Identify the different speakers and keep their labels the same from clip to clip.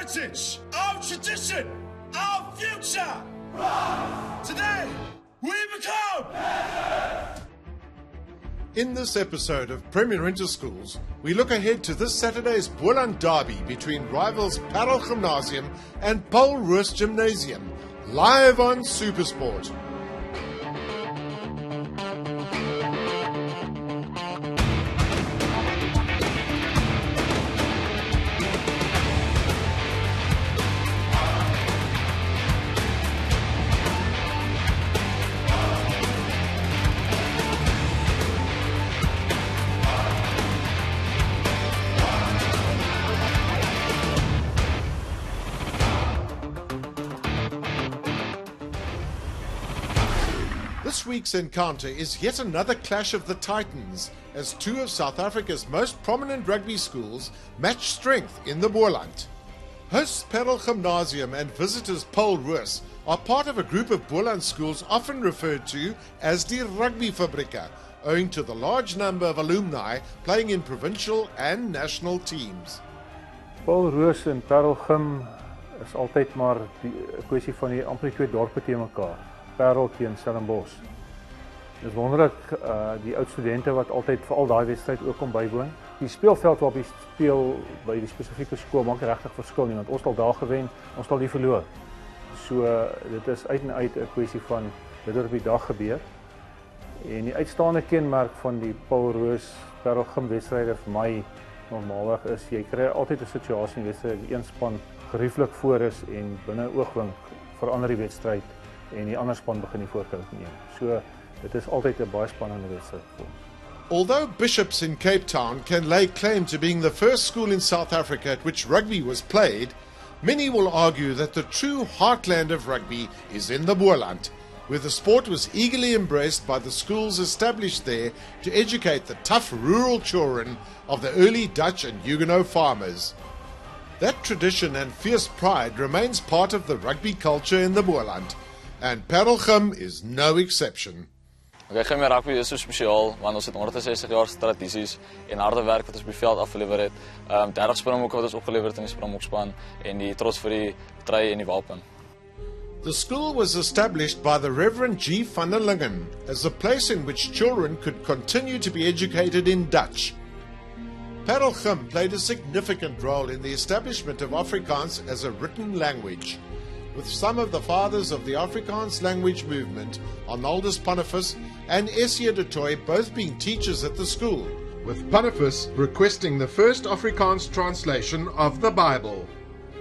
Speaker 1: heritage, our tradition, our future. Today, we become.
Speaker 2: In this episode of Premier Interschools, we look ahead to this Saturday's Boland derby between rivals Paarl Gymnasium and Paarl Roos Gymnasium, live on SuperSport. This week's encounter is yet another clash of the Titans, as two of South Africa's most prominent rugby schools match strength in the Boland. Hosts Paarl Gymnasium and visitors Paarl Roos are part of a group of Boland schools often referred to as the Rugby Fabrica, owing to the large number of alumni playing in provincial and national teams.
Speaker 3: Paarl Roos en Paarl Gym is altyd maar die kwessie van die amper twee dorpe teen mekaar. Paarl teen Stellenbosch. Dis wonderlik die oud studente wat altyd vir al daai wedstryd ook kom bywoon. Die speelveld waarop jy speel by die spesifieke skool maak regtig verskil nie, want ons het al daar gewen, ons het al die verloor. So dit is uit en uit 'n kwessie van dit wat op die dag gebeur. En die uitstaande kenmerk van die Paarl Roos Paarl Gym wedstryde vir my normaalweg is jy kry altyd 'n situasie in wedstryd die een span gerieflik voor is en binne oogwink verander die wedstryd en die ander span begin die voorkant neem. So dit is altyd 'n baie spannende wedstryd vir ons.
Speaker 2: Although Bishops in Cape Town can lay claim to being the first school in South Africa at which rugby was played, many will argue that the true heartland of rugby is in the Boland, where the sport was eagerly embraced by the schools established there to educate the tough rural children of the early Dutch and Huguenot farmers. That tradition and fierce pride remains part of the rugby culture in the Boland, and Paarl Gym is no exception.
Speaker 4: Gym rugby is so spesiaal want ons het 160 jaar tradisies en harde werk wat ons op die veld afgelewer het. 30 springbokke wat ons opgelewer het in die springbokspan en die trots vir die trui en die wapen.
Speaker 2: The school was established by the Reverend G. van der Lingen as a place in which children could continue to be educated in Dutch. Paarl Gym played a significant role in the establishment of Afrikaans as a written language, with some of the fathers of the Afrikaans language movement, Arnoldus Pannevis and Essie de Tooy, both being teachers at the school, with Pannevis requesting the first Afrikaans translation of the Bible.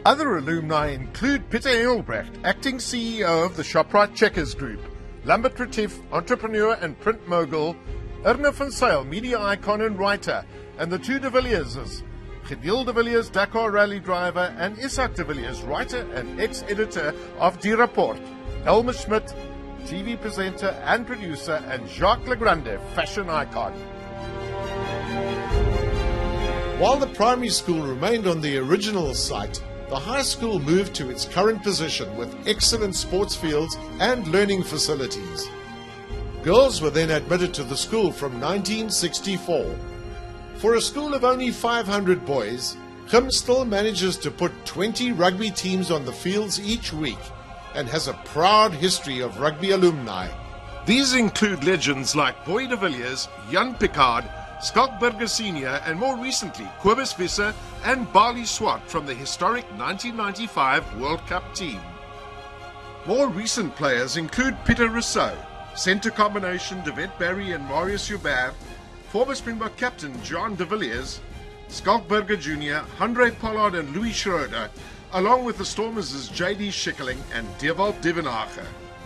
Speaker 2: Other alumni include Pieter Engelbrecht, acting CEO of the Shoprite Checkers Group, Lambert Retief, entrepreneur and print mogul, Erne van Sail, media icon and writer, and the two de Villierses, Gideon de Villiers, Dakar rally driver, and Isak de Villiers, writer and ex-editor of Die Rapport, Helmer Schmidt, TV presenter and producer, and Jacques Legrande, fashion icon. While the primary school remained on the original site, the high school moved to its current position with excellent sports fields and learning facilities. Girls were then admitted to the school from 1964. For a school of only 500 boys, Gym still manages to put 20 rugby teams on the fields each week and has a proud history of rugby alumni. These include legends like Boy de Villiers, Jan Picard, Skalkberger Sr. and more recently Kobus Visser and Barley Swart from the historic 1995 World Cup team. More recent players include Pieter Rousseau, centre combination David Barry and Marius Joubert, former Springbok captain John de Villiers, Skalkberger Jr., Andre Pollard and Louis Schroeder, along with the Stormers' J.D. Schikkeling and Dewald Divenage.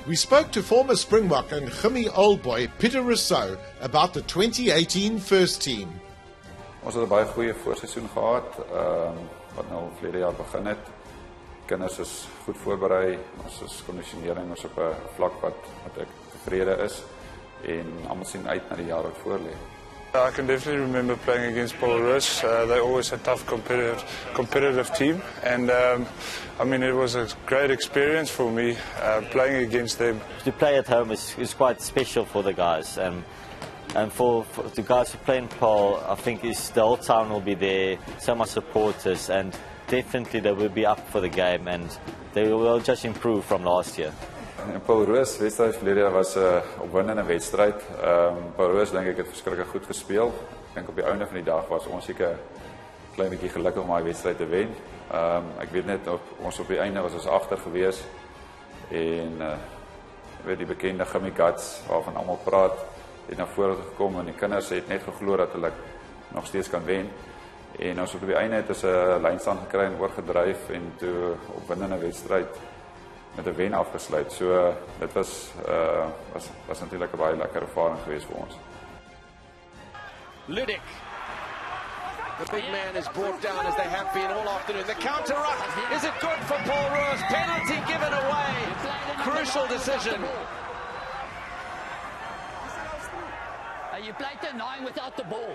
Speaker 2: We spoke to former Springbok and Gimmy old boy Pieter Rousseau about the 2018 first team.
Speaker 5: Ons het 'n baie goeie voorseisoen gehad, wat nou verlede jaar begin het. Kinders is goed voorberei, ons is kondisionering ons op 'n vlak wat ek tevrede is en almal sien uit na die jaar wat voor lê.
Speaker 6: I can definitely remember playing against Paarl Roos. They always a tough competitive team, and I mean it was a great experience for me playing against them.
Speaker 7: To play at home is quite special for the guys, and for the guys who play in Paarl, I think the whole town will be there, so much supporters, and definitely they will be up for the game and they will just improve from last year.
Speaker 5: Paarl Roos wedstryd verlede jaar was 'n opwindende wedstryd. Paarl Roos dink ek het verskriklik goed gespeel. Ek dink op die einde van die dag was ons seker 'n klein bietjie gelukkig om daai wedstryd te wen. Ek weet net ons op die einde was ons agter gewees en weet die bekende Gimme Guts waarvan almal praat het na vore gekom en die kinders het net geglo dat hulle nog steeds kan wen. En ons op die einde het ons 'n lynstand gekry en oorgedryf en toe opwindende wedstryd met 'n wen afgesluit. So dit was natuurlik 'n baie lekker ervaring geweest vir ons.
Speaker 8: Ludic. The big man is brought down as they have been all afternoon. The counter ruck, is it good for Paarl Roos? Penalty given away. Crucial decision.
Speaker 9: You played the 9 without the ball.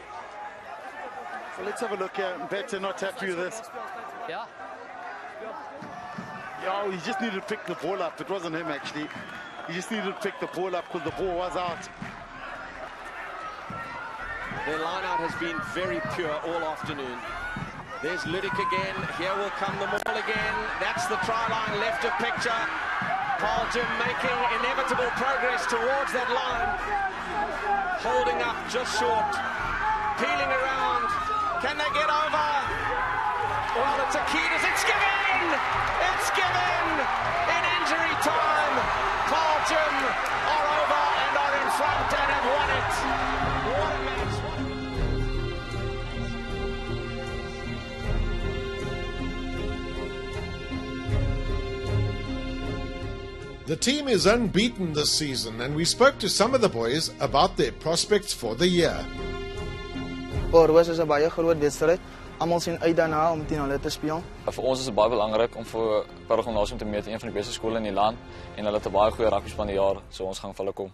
Speaker 10: So let's have a look here. Better not happy with this.
Speaker 9: Yeah.
Speaker 10: Yeah, he just needed to pick the ball up. It wasn't him actually. He just needed to pick the ball up because the ball was out.
Speaker 8: Their line-out has been very pure all afternoon. There's Ludic again. Here will come the maul again. That's the try line left of picture. Paarl Jim making inevitable progress towards that line. Holding up just short. Peeling around. Can they get over? Well, it's a Akitas. It's given! It's given! In injury time, Paarl Jim are over and are in front and have won it. What a match!
Speaker 2: The team is unbeaten this season, and we spoke to some of the boys about their prospects for the year.
Speaker 11: Roos is 'n baie groot wedstryd. Almal sien uit daarna om teen hulle te speel.
Speaker 4: Vir ons is dit baie belangrik om vir Paarl Gimnasium te meet, een van die beste skole in die land, en hulle het 'n baie goeie rugby span die jaar, so ons gaan vir hulle kom.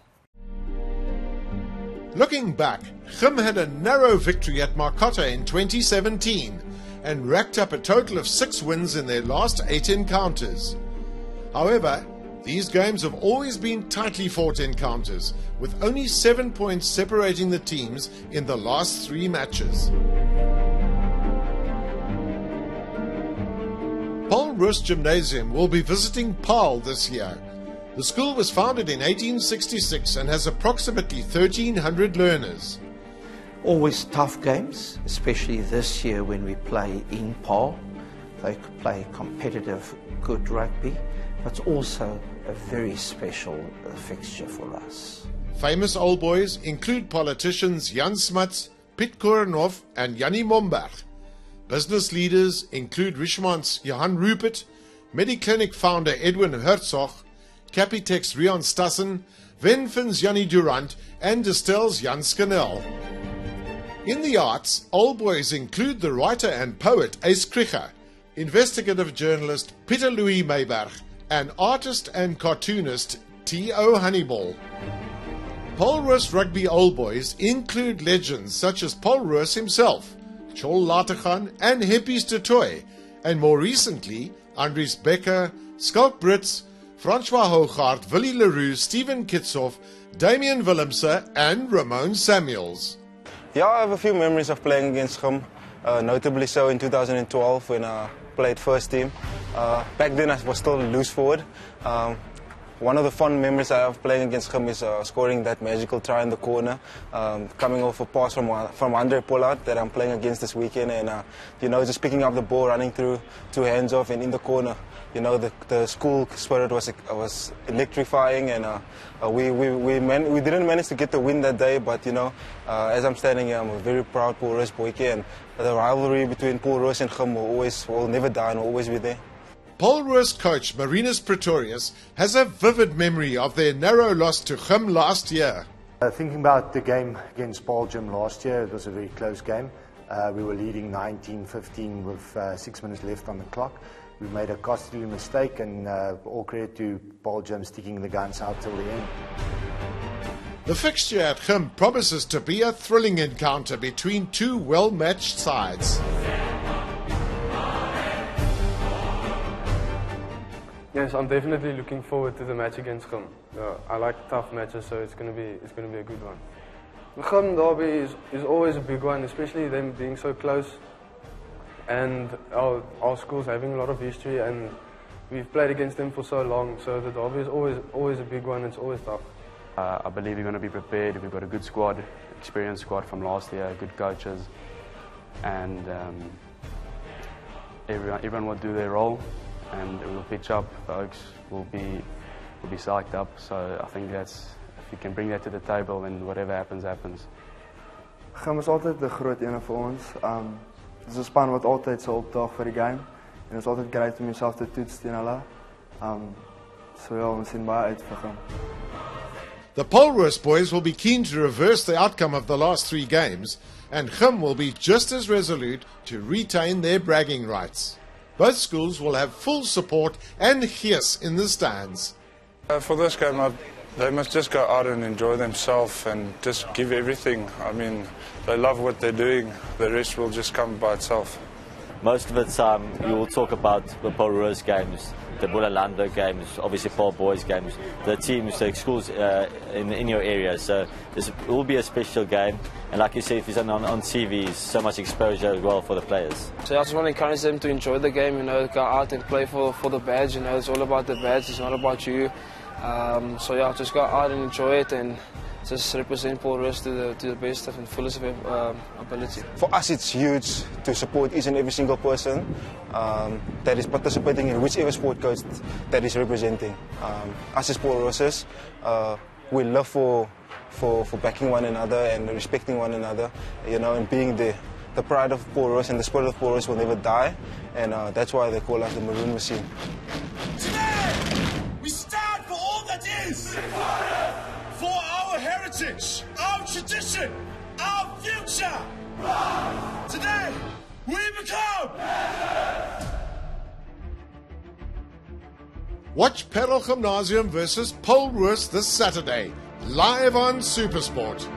Speaker 2: Looking back, Gim had a narrow victory at Marcotta in 2017 and racked up a total of 6 wins in their last 8 encounters. However, these games have always been tightly fought encounters, with only 7 points separating the teams in the last 3 matches. Paarl Roos Gymnasium will be visiting Paarl this year. The school was founded in 1866 and has approximately 1,300 learners.
Speaker 12: Always tough games, especially this year when we play in Paarl. They play competitive, good rugby, but also a very special fixture for us.
Speaker 2: Famous old boys include politicians Jan Smuts, Piet Korenhoff and Jannie Momberg. Business leaders include Richmond's Johan Rupert, Mediclinic founder Edwin Herzog, Capitex Rion Stassen, Venfin's Jannie Durant and Distel's Jan Scannell. In the arts, old boys include the writer and poet Ace Krieger, investigative journalist Peter Louis Mayberg, and artist and cartoonist T.O. Honeyball. Paarl Roos Rugby Old Boys include legends such as Paarl Roos himself, Chol Lategan and Heppies de Toy, and more recently, Andries Becker, Skalk Brits, Francois Hoogaard, Willie Leroux, Steven Kitsoff, Damien Willemse and Ramon Samuels.
Speaker 13: Yeah, I have a few memories of playing against him, notably so in 2012 when I played first team. Back then I was still loose forward. One of the fun memories I have playing against him is scoring that magical try in the corner, coming off a pass from Andre Pollard that I'm playing against this weekend, and you know, just picking up the ball, running through 2 hands off and in the corner. You know, the school spirit was electrifying, and we didn't manage to get the win that day. But you know, as I'm standing here, I'm a very proud Paarl Roos boykie, and the rivalry between Paarl Roos and Gim will never die and will always be there.
Speaker 2: Paarl Roos coach Marinus Pretorius has a vivid memory of their narrow loss to Gim last year.
Speaker 14: Thinking about the game against Paarl Gym last year, it was a very close game. We were leading 19-15 with 6 minutes left on the clock. We made a costly mistake, and all credit to Paarl Gym sticking the guns out till the end.
Speaker 2: The fixture at Gim promises to be a thrilling encounter between 2 well-matched sides.
Speaker 15: Yes, I'm definitely looking forward to the match against Gim. I like tough matches, so it's going to be a good one. The Gim derby is always a big one, especially them being so close. and our school's having a lot of history, and we've played against them for so long, so the derby is always a big one. It's always tough.
Speaker 16: I believe we're going to be prepared. We've got a good squad, experienced squad from last year, good coaches, and everyone will do their role, and we'll pitch up. The Oaks will be psyched up. So I think that's, if you can bring that to the table, then whatever happens, happens.
Speaker 17: Gym is altyd 'n groot een vir ons. Dis 'n span wat altyd so opdaag vir die game, en dit is altyd great om jouself te toets teen hulle. So ja, ons sien baie uit vir gym.
Speaker 2: The Paarl boys will be keen to reverse the outcome of the last 3 games, and Gym will be just as resolute to retain their bragging rights. Both schools will have full support and gees in the stands.
Speaker 6: For this game, they must just go out and enjoy themselves and just give everything. I mean, they love what they're doing. The rest will just come by itself.
Speaker 7: Most of the time, you will talk about the Paarl games, the Bullalanda games, obviously Paarl boys games, the teams, the schools in your area. So it will be a special game, and like you say, if it's on TV, so much exposure as well for the players.
Speaker 18: So I just want to encourage them to enjoy the game, you know, go out and play for the badge. You know, it's all about the badge. It's not about you. So yeah, just go out and enjoy it and just represent Paarl to the best and fullest of ability.
Speaker 13: For us, it's huge to support each and every single person that is participating in whichever sport coach that is representing. Us as Paarl Roosters, we love for backing one another and respecting one another, you know, and being the pride of Paarl Roosters, and the spirit of Paarl Roosters will never die, and that's why they call us the Maroon Machine.
Speaker 1: Today, we stand for all that is, for our heritage, our tradition, our future. Today, we become.
Speaker 2: Watch Paarl Gymnasium versus Paarl Roos this Saturday, live on SuperSport.